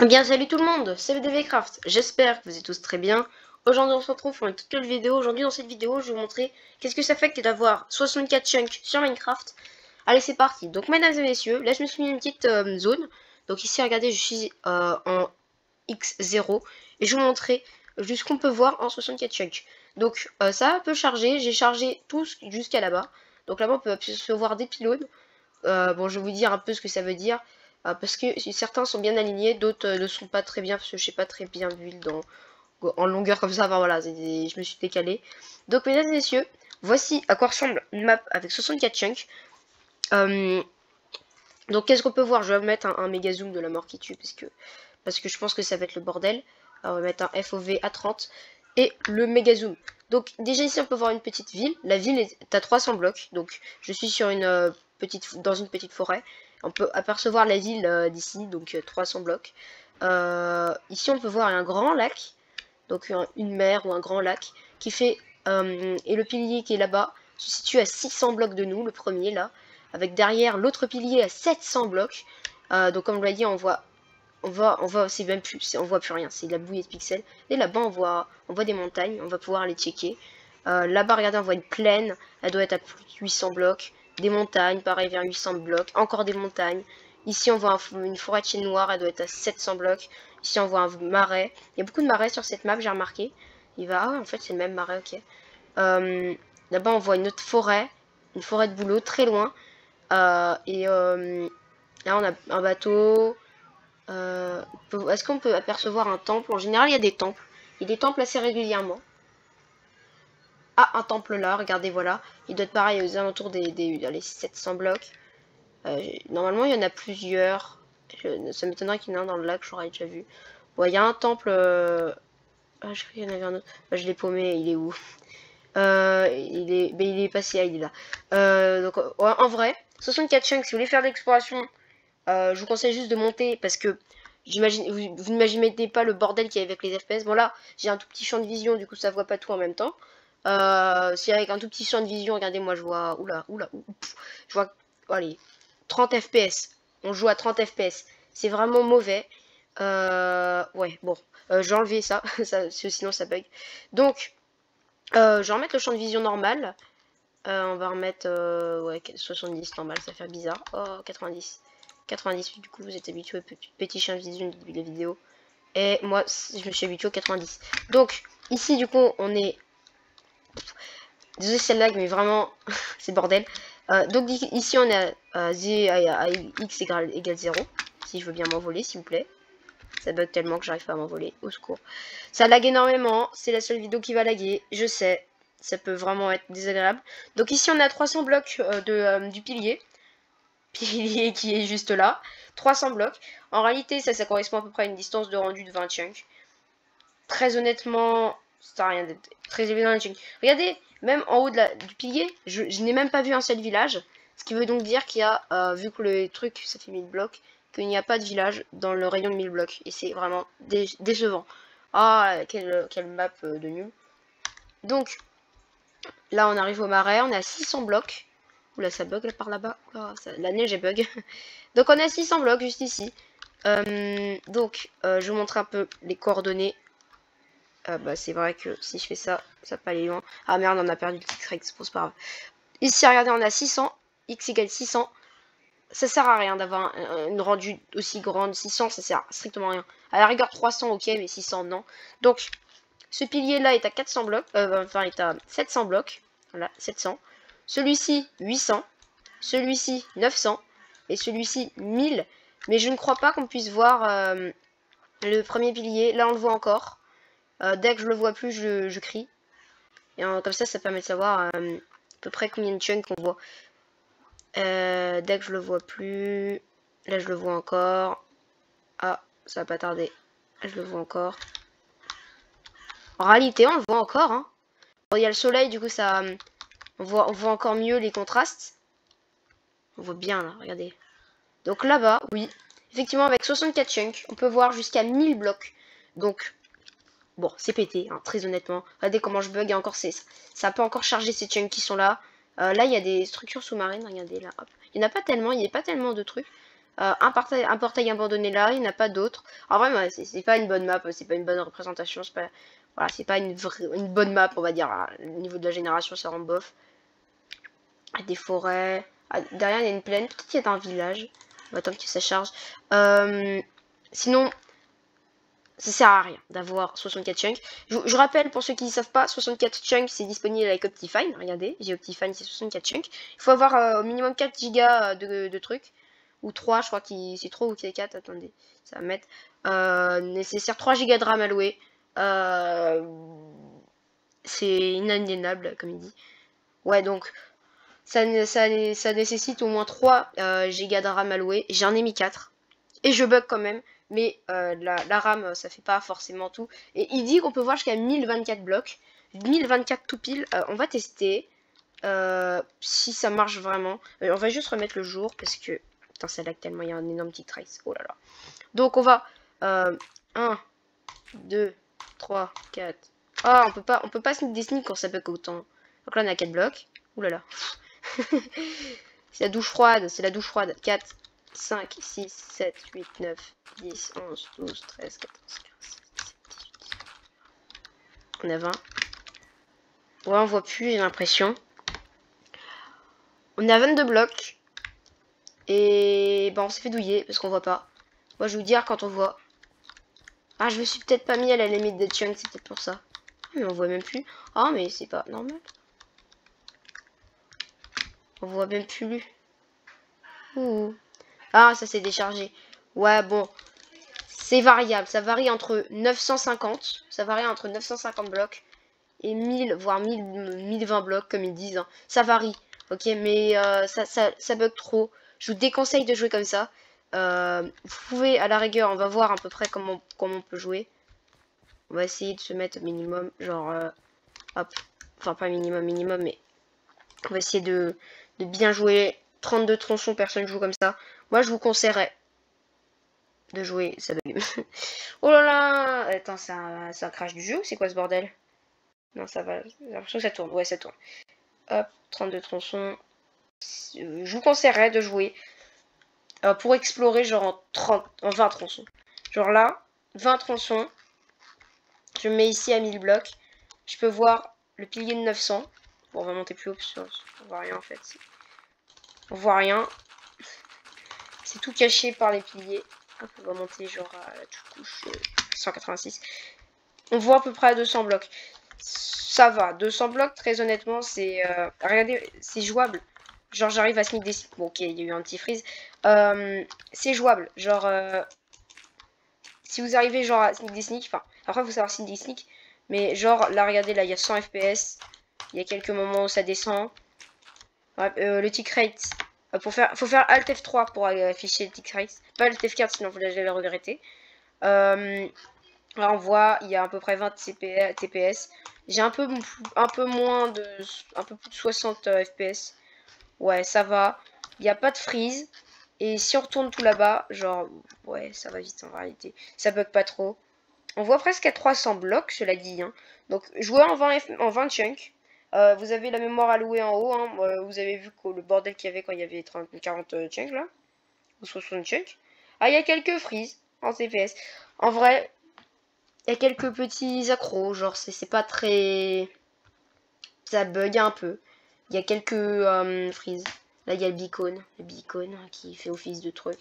Bien salut tout le monde, c'est VDVcraft, j'espère que vous êtes tous très bien. Aujourd'hui on se retrouve pour une toute nouvelle vidéo. Aujourd'hui dans cette vidéo je vais vous montrer qu'est-ce que ça fait que d'avoir 64 chunks sur Minecraft. Allez c'est parti, donc mesdames et messieurs, là je me suis mis une petite zone. Donc ici regardez je suis en X0 et je vais vous montrer ce qu'on peut voir en 64 chunks. Donc ça peut charger, j'ai chargé tous jusqu'à là-bas. Donc là-bas on peut apercevoir des pylônes. Bon, je vais vous dire un peu ce que ça veut dire. Parce que certains sont bien alignés, d'autres ne sont pas très bien, parce que je sais pas très bien vu en longueur comme ça. Enfin voilà, je me suis décalé. Donc, mesdames et messieurs, voici à quoi ressemble une map avec 64 chunks. Donc, qu'est-ce qu'on peut voir? Je vais mettre un méga zoom de la mort qui tue, parce que je pense que ça va être le bordel. Alors, on va mettre un FOV à 30 et le méga zoom. Donc, déjà ici, on peut voir une petite ville. La ville est à 300 blocs. Donc, je suis sur dans une petite forêt. On peut apercevoir la ville d'ici, donc 300 blocs. Ici, on peut voir un grand lac, donc une mer ou un grand lac, qui fait... et le pilier qui est là-bas se situe à 600 blocs de nous, le premier là, avec derrière l'autre pilier à 700 blocs. Donc comme je l'ai dit, on voit, c'est même plus, on voit plus rien, c'est de la bouillie de pixels. Et là-bas, on voit des montagnes, on va pouvoir les checker. Là-bas, regardez, on voit une plaine, elle doit être à plus de 800 blocs. Des montagnes, pareil, vers 800 blocs. Encore des montagnes. Ici, on voit une forêt de chêne noir, elle doit être à 700 blocs. Ici, on voit un marais. Il y a beaucoup de marais sur cette map, j'ai remarqué. Ah, en fait, c'est le même marais, ok. Là-bas, on voit une autre forêt. Une forêt de bouleaux, très loin. Là, on a un bateau. Est-ce qu'on peut apercevoir un temple? En général, il y a des temples. Il y a des temples assez régulièrement. Ah, un temple là, regardez, voilà. Il doit être pareil aux alentours des 700 blocs. Normalement, il y en a plusieurs. Ça m'étonnerait qu'il y en ait un dans le lac, j'aurais déjà vu. Bon, il y a un temple... Ah, je crois qu'il y en avait un autre. Bah, je l'ai paumé, il est où? Il est passé, il est là. Donc, en vrai, 64 chunks, si vous voulez faire de l'exploration, je vous conseille juste de monter parce que vous n'imaginez pas le bordel qu'il y a avec les FPS. Bon là, j'ai un tout petit champ de vision, du coup ça voit pas tout en même temps. Si avec un tout petit champ de vision, regardez, moi je vois, je vois, allez, 30 FPS. On joue à 30 FPS. C'est vraiment mauvais. Ouais, bon, je vais enlever ça, sinon ça bug. Donc, je vais remettre le champ de vision normal. On va remettre ouais, 70 normal, ça fait bizarre. Oh, 90. 90, du coup, vous êtes habitué au petit chien vision du début de la vidéo. Et moi, je me suis habitué au 90. Donc, ici, du coup, on est... Désolé, c'est lag, mais vraiment, c'est bordel. Donc, ici, on est à x égale 0. Si je veux bien m'envoler, s'il vous plaît. Ça bug tellement que j'arrive pas à m'envoler. Au secours. Ça lag énormément. C'est la seule vidéo qui va laguer. Je sais. Ça peut vraiment être désagréable. Donc, ici, on a 300 blocs du pilier. Pilier qui est juste là. 300 blocs. En réalité, ça correspond à peu près à une distance de rendu de 20 chunks. Très honnêtement, ça n'a rien d'être très évident les chunks. Regardez, même en haut du pilier, je n'ai même pas vu un seul village. Ce qui veut donc dire qu'il y a, vu que le truc, ça fait 1000 blocs, qu'il n'y a pas de village dans le rayon de 1000 blocs. Et c'est vraiment décevant. Ah, quelle map de nul. Donc, là, on arrive au marais, on est à 600 blocs. Oula, ça bug là par là-bas. La neige est bug. Donc, on est à 600 blocs juste ici. Donc, je vous montre un peu les coordonnées. Bah, c'est vrai que si je fais ça, ça peut aller loin. Ah merde, on a perdu le titre, c'est pas grave. Ici, regardez, on a 600. X égale 600. Ça sert à rien d'avoir une rendue aussi grande. 600, ça sert strictement à rien. À la rigueur, 300, ok, mais 600, non. Donc, ce pilier-là est à 400 blocs. Enfin, est à 700 blocs. Voilà, 700. Celui-ci, 800. Celui-ci, 900. Et celui-ci, 1000. Mais je ne crois pas qu'on puisse voir le premier pilier. Là, on le voit encore. Dès que je le vois plus, je crie. Et comme ça permet de savoir à peu près combien de chunks on voit. Dès que je le vois plus... Là, je le vois encore. Ah, ça va pas tarder. Là, je le vois encore. En réalité, on le voit encore. Hein. Bon, il y a le soleil, du coup, ça... on voit encore mieux les contrastes. On voit bien, là, regardez. Donc là-bas, oui. Effectivement, avec 64 chunks, on peut voir jusqu'à 1000 blocs. Donc... Bon, c'est pété, hein, très honnêtement. Regardez comment je bug, et encore ça peut encore charger ces chunks qui sont là. Là, il y a des structures sous-marines, regardez là, hop. Il n'y en a pas tellement, il n'y a pas tellement de trucs. Un portail abandonné là, il n'y en a pas d'autres. En vrai, ouais, c'est pas une bonne map, c'est pas une bonne représentation, c'est pas, voilà, c'est pas une bonne map, on va dire. Au niveau de la génération, ça rend bof. Des forêts. Derrière, il y a une plaine. Peut-être qu'il y a un village. On va attendre que ça charge. Sinon, ça sert à rien d'avoir 64 chunks. Je rappelle, pour ceux qui ne savent pas, 64 chunks, c'est disponible avec Optifine. Regardez, j'ai Optifine, c'est 64 chunks. Il faut avoir au minimum 4 gigas de trucs. Ou 3, je crois que c'est 3 ou c'est 4. Attendez, ça va mettre. Nécessaire 3 gigas de RAM alloué. C'est inaliénable, comme il dit. Ouais, donc, ça nécessite au moins 3 gigas de RAM alloué. J'en ai mis 4. Et je bug quand même. Mais la RAM, ça fait pas forcément tout. Et il dit qu'on peut voir jusqu'à 1024 blocs. 1024 tout pile. On va tester. Si ça marche vraiment. On va juste remettre le jour. Parce que... Putain, ça lag tellement. Il y a un énorme petit trace. Oh là là. Donc on va... 1, 2, 3, 4. Ah, on peut pas sneak des sneaks quand ça bug autant. Donc là, on a 4 blocs. Ouh là là. C'est la douche froide. C'est la douche froide. 4. 5, 6, 7, 8, 9, 10, 11, 12, 13, 14, 15, 16, 17, 18, 19. On a 20. Ouais, on voit plus, j'ai l'impression. On a 22 blocs. Et bah, on s'est fait douiller parce qu'on voit pas. Moi, je vais vous dire quand on voit. Ah, je me suis peut-être pas mis à la limite des chunks, c'est peut-être pour ça. Mais on voit même plus. Ah, mais c'est pas normal. On voit même plus. Ouh. Ah, ça s'est déchargé. Ouais, bon. C'est variable. Ça varie entre 950. Ça varie entre 950 blocs et 1000, voire 1020 blocs, comme ils disent. Hein. Ça varie. Ok, mais ça bug trop. Je vous déconseille de jouer comme ça. Vous pouvez, à la rigueur, on va voir à peu près comment on peut jouer. On va essayer de se mettre au minimum. Genre, hop. Enfin, pas minimum, mais on va essayer de bien jouer. 32 tronçons, personne joue comme ça. Moi, je vous conseillerais de jouer, ça bug. Oh là là. Attends, c'est un crash du jeu ou c'est quoi ce bordel? Non, ça va. J'ai l'impression que ça tourne. Ouais, ça tourne. Hop, 32 tronçons. Je vous conseillerais de jouer pour explorer genre en 20 tronçons. Genre là, 20 tronçons. Je me mets ici à 1000 blocs. Je peux voir le pilier de 900. Bon, on va monter plus haut parce qu'on voit rien en fait. On voit rien. C'est tout caché par les piliers. Hop, on va monter genre à la couche 186. On voit à peu près à 200 blocs. Ça va, 200 blocs, très honnêtement, c'est... regardez, c'est jouable. Genre, j'arrive à sneak des... Bon, ok, il y a eu un petit freeze. C'est jouable. Genre, si vous arrivez genre à sneak des sneaks, enfin, après, il faut savoir sneak des sneaks. Mais genre, là, regardez, là, il y a 100 FPS. Il y a quelques moments où ça descend. Ouais, le tick rate. Faut faire Alt F3 pour afficher le tick rate. Pas Alt F4, sinon vous allez le regretter. Là, on voit, il y a à peu près 20 TPS. J'ai un peu moins de... un peu plus de 60 FPS. Ouais, ça va. Il n'y a pas de freeze. Et si on retourne tout là-bas, genre... Ouais, ça va vite en réalité. Ça bug pas trop. On voit presque à 300 blocs, cela dit. Hein. Donc, jouer en 20 chunks. Vous avez la mémoire allouée en haut. Hein. Vous avez vu le bordel qu'il y avait quand il y avait 40 chunks, là. Ou 60 chunks. Ah, il y a quelques freezes en TPS. En vrai... Il y a quelques petits accros, genre c'est pas très... Ça bug un peu. Il y a quelques freezes. Là il y a le beacon hein, qui fait office de truc.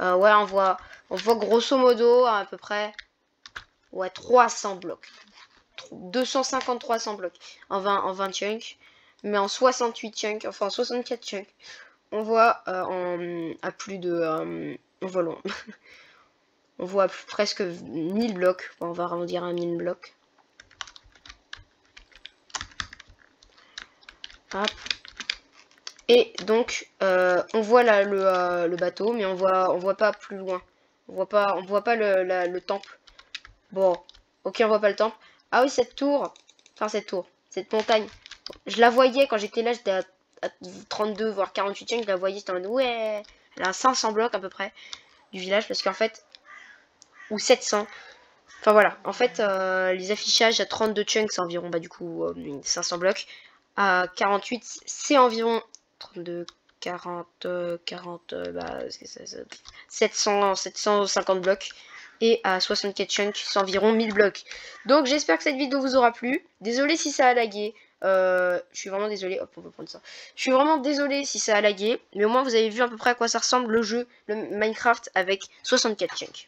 Ouais, on voit grosso modo à peu près... Ouais, 300 blocs. 250-300 blocs en 20 chunks. Mais en 68 chunks, enfin en 64 chunks, on voit à plus de... on voit loin. On voit presque 1000 blocs. Bon, on va arrondir à 1000 blocs. Hop. Et donc, on voit là le bateau, mais on voit pas plus loin. On voit pas le temple. Bon, ok, on voit pas le temple. Ah oui, cette tour. Enfin, cette montagne. Je la voyais quand j'étais là, j'étais à 32, voire 48 chunks. Je la voyais, j'étais en mode, ouais, elle a 500 blocs à peu près du village, parce qu'en fait... Ou 700. Enfin voilà, en fait, les affichages à 32 chunks, c'est environ, bah du coup, 500 blocs. À 48, c'est environ 32, bah, 750 blocs. Et à 64 chunks, c'est environ 1000 blocs. Donc j'espère que cette vidéo vous aura plu. Désolé si ça a lagué. Je suis vraiment désolé. Hop, on peut prendre ça. Je suis vraiment désolé si ça a lagué. Mais au moins vous avez vu à peu près à quoi ça ressemble le jeu, le Minecraft avec 64 chunks.